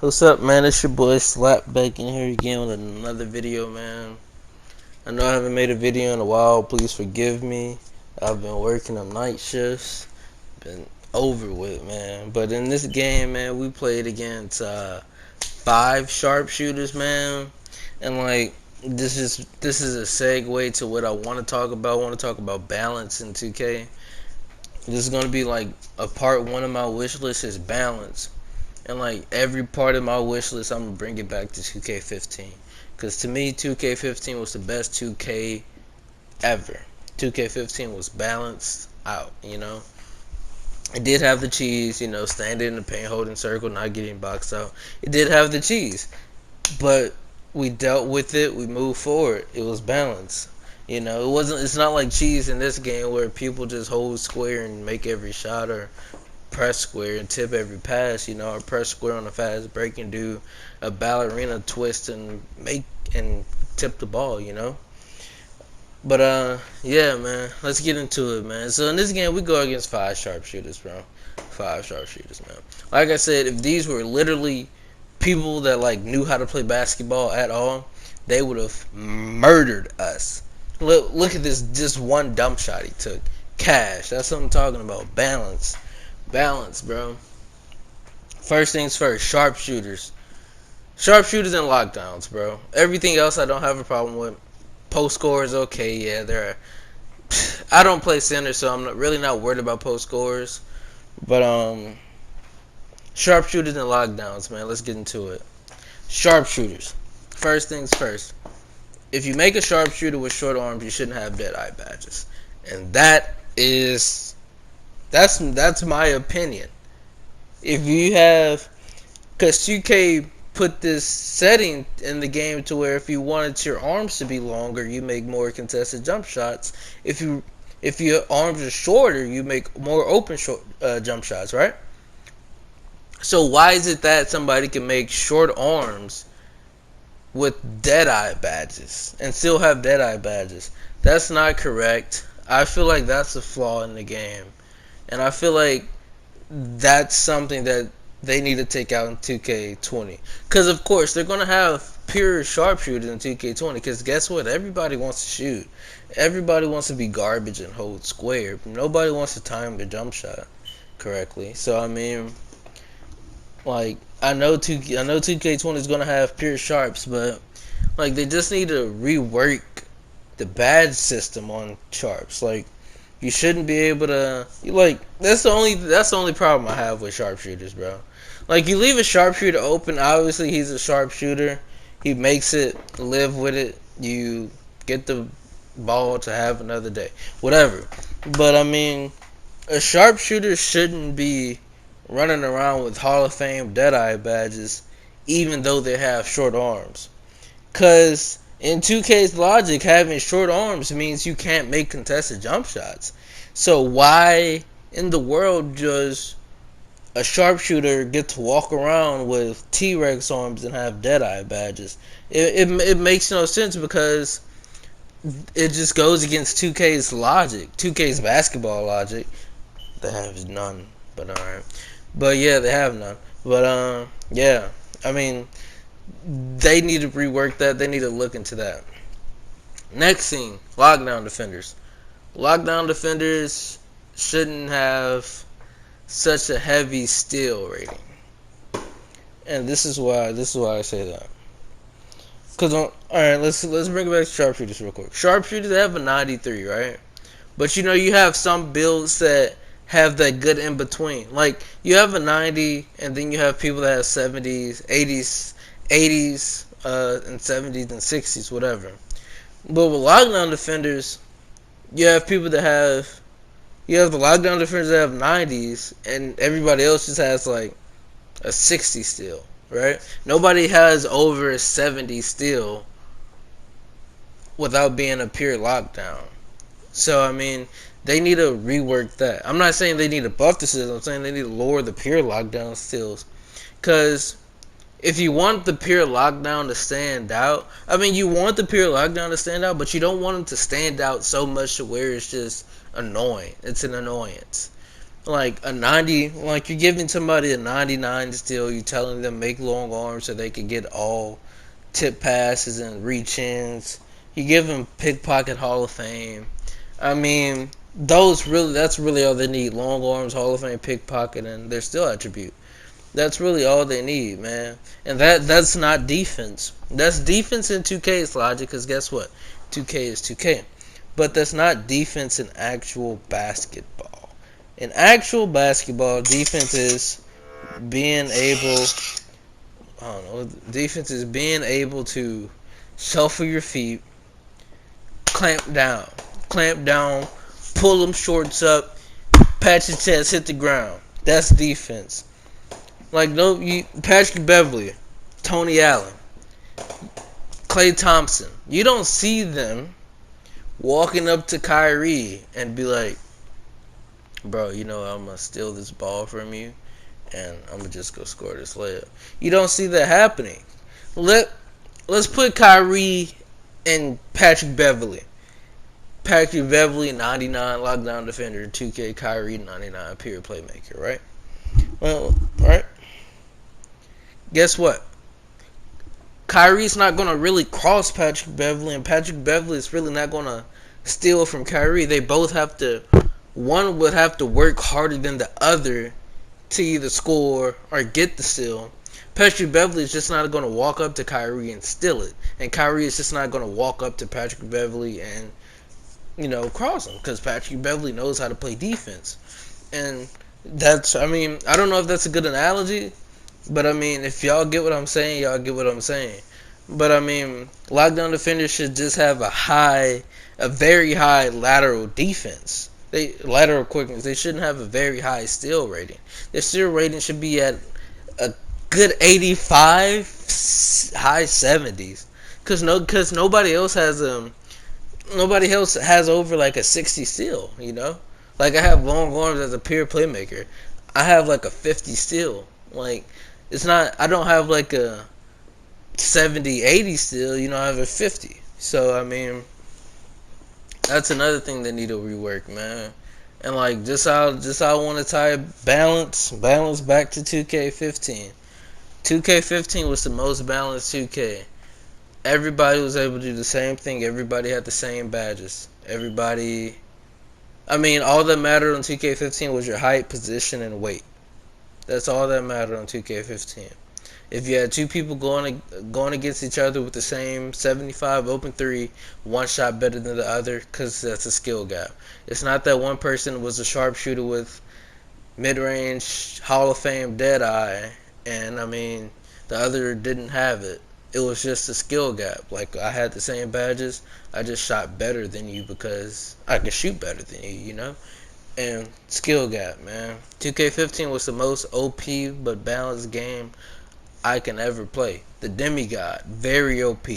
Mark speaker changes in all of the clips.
Speaker 1: What's up, man? It's your boy Slap back in here again with another video, man. I know I haven't made a video in a while. Please forgive me. I've been working on night shifts. Been over with, man. But in this game, man, we played against 5 sharpshooters, man. And like this is a segue to what I want to talk about. I want to talk about balance in 2K. This is gonna be like a part 1 of my wish list is balance. And like every part of my wish list, I'm gonna bring it back to 2K15. Cause to me, 2K15 was the best 2K ever. 2K15 was balanced out, you know. It did have the cheese, you know, standing in the paint, holding circle, not getting boxed out. It did have the cheese, but we dealt with it. We moved forward. It was balanced. You know, it wasn't. It's not like cheese in this game where people just hold square and make every shot, or press square and tip every pass, you know, or press square on a fast break and do a ballerina twist and tip the ball, you know. But yeah, man, let's get into it, man. So in this game, we go against 5 sharpshooters, bro. 5 sharpshooters, man. Like I said, if these were literally people that like knew how to play basketball at all, they would have murdered us. Look at this, just one dump shot he took. Cash. That's what I'm talking about. Balance, bro. First things first, sharpshooters and lockdowns, bro. Everything else I don't have a problem with. Post scores, okay, yeah, I don't play center, so I'm really not worried about post scores. But sharpshooters and lockdowns, man. Let's get into it. Sharpshooters. First things first. If you make a sharpshooter with short arms, you shouldn't have dead-eye badges, and that's my opinion. If you have, because 2K put this setting in the game to where if you wanted your arms to be longer, you make more contested jump shots. If your arms are shorter, you make more open jump shots, right? So why is it that somebody can make short arms with dead-eye badges and still have dead-eye badges? That's not correct. I feel like that's a flaw in the game, and I feel like that's something that they need to take out in 2K20. Because of course they're gonna have pure sharpshooters in 2K20. Because guess what? Everybody wants to shoot. Everybody wants to be garbage and hold square. Nobody wants to time the jump shot correctly. So I mean, like I know 2K20 is gonna have pure sharps, but like they just need to rework the badge system on sharps. Like you shouldn't be able to that's the only problem I have with sharpshooters, bro. Like you leave a sharpshooter open, obviously he's a sharpshooter. He makes it, live with it. You get the ball to have another day. Whatever. But I mean, a sharpshooter shouldn't be running around with Hall of Fame Deadeye badges even though they have short arms. Cause in 2K's logic, having short arms means you can't make contested jump shots. So why in the world does a sharpshooter get to walk around with T-Rex arms and have Deadeye badges? It makes no sense, because it just goes against 2K's logic, 2K's basketball logic. They have none, but alright. But yeah, they have none. But yeah, I mean, they need to rework that. They need to look into that. Next thing, lockdown defenders. Lockdown defenders shouldn't have such a heavy steal rating. And this is why I say that. Cause alright, let's bring it back to sharpshooters real quick. Sharpshooters, they have a 93, right? But you know, you have some builds that have that good in between. Like you have a 90, and then you have people that have 70s, 80s, and 70s and 60s, whatever. But with lockdown defenders, you have the lockdown defenders that have 90s, and everybody else just has like a 60 still, right? Nobody has over a 70 still without being a pure lockdown. So I mean, they need to rework that. I'm not saying they need to buff the system. I'm saying they need to lower the pure lockdown stills. Because if you want the pure lockdown to stand out, I mean, you want the pure lockdown to stand out, but you don't want them to stand out so much to where it's just annoying. It's an annoyance. Like a 90, like you're giving somebody a 99 still, you're telling them make long arms so they can get all tip passes and reach ins. You give them pickpocket Hall of Fame. I mean, that's really all they need. Long arms, Hall of Fame, pickpocket, and their skill attribute. That's really all they need, man. And that's not defense. That's defense in 2K's logic, because guess what? 2K is 2K. But that's not defense in actual basketball. In actual basketball, defense is being able, I don't know, defense is being able to shuffle your feet, clamp down, pull them shorts up, pat your chest, hit the ground. That's defense. Like Patrick Beverly, Tony Allen, Klay Thompson. You don't see them walking up to Kyrie and be like, bro, I'm gonna steal this ball from you and I'm gonna just go score this layup. You don't see that happening. Let's put Kyrie and Patrick Beverly. Patrick Beverly, 99 lockdown defender, 2K Kyrie, 99 pure playmaker, right? Well, right. Guess what? Kyrie's not going to really cross Patrick Beverly, and Patrick Beverly is really not going to steal from Kyrie. They both have to, one would have to work harder than the other to either score or get the steal. Patrick Beverly is just not going to walk up to Kyrie and steal it. And Kyrie is just not going to walk up to Patrick Beverly and, cross him. Because Patrick Beverly knows how to play defense. And I don't know if that's a good analogy. But if y'all get what I'm saying, y'all get what I'm saying. But lockdown defenders should just have a very high lateral defense. Lateral quickness. They shouldn't have a very high steal rating. Their steal rating should be at a good 85, high 70s. Cause nobody else has over like a 60 steal. Like I have long arms as a pure playmaker. I have like a 50 steal. Like it's not. I don't have like a 70, 80 steal. I have a 50. So that's another thing they need to rework, man. And like just how I want to tie balance back to 2K15. 2K15 was the most balanced 2K. Everybody was able to do the same thing. Everybody had the same badges. All that mattered on 2K15 was your height, position, and weight. That's all that mattered on 2K15. If you had two people going against each other with the same 75 open three, one shot better than the other, because that's a skill gap. It's not that one person was a sharpshooter with mid-range Hall of Fame dead eye, and the other didn't have it. It was just a skill gap. Like I had the same badges, I just shot better than you because I could shoot better than you. And skill gap, man. 2K15 was the most OP but balanced game I can ever play. The demigod, very OP.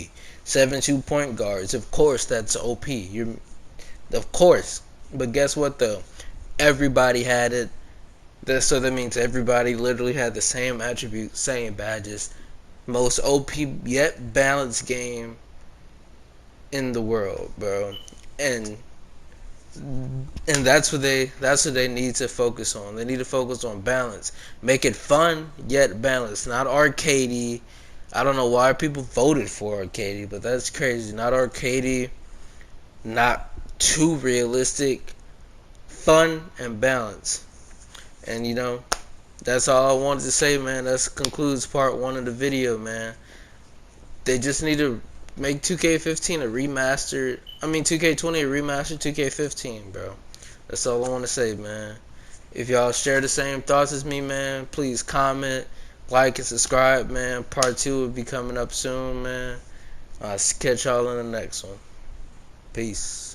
Speaker 1: 7-2 point guards, of course that's OP. Of course. But guess what though? Everybody had it. So that means everybody literally had the same attributes, same badges. Most OP yet balanced game in the world, bro. And that's what they need to focus on. They need to focus on balance. Make it fun yet balanced, not arcadey. I don't know why people voted for arcadey, but that's crazy. Not arcadey, not too realistic. Fun and balance. And that's all I wanted to say, man. That concludes part 1 of the video, man. They just need to make 2K15 a remastered. 2K20 a remastered 2K15, bro. That's all I want to say, man. If y'all share the same thoughts as me, man, please comment, like, and subscribe, man. Part 2 will be coming up soon, man. I'll catch y'all in the next one. Peace.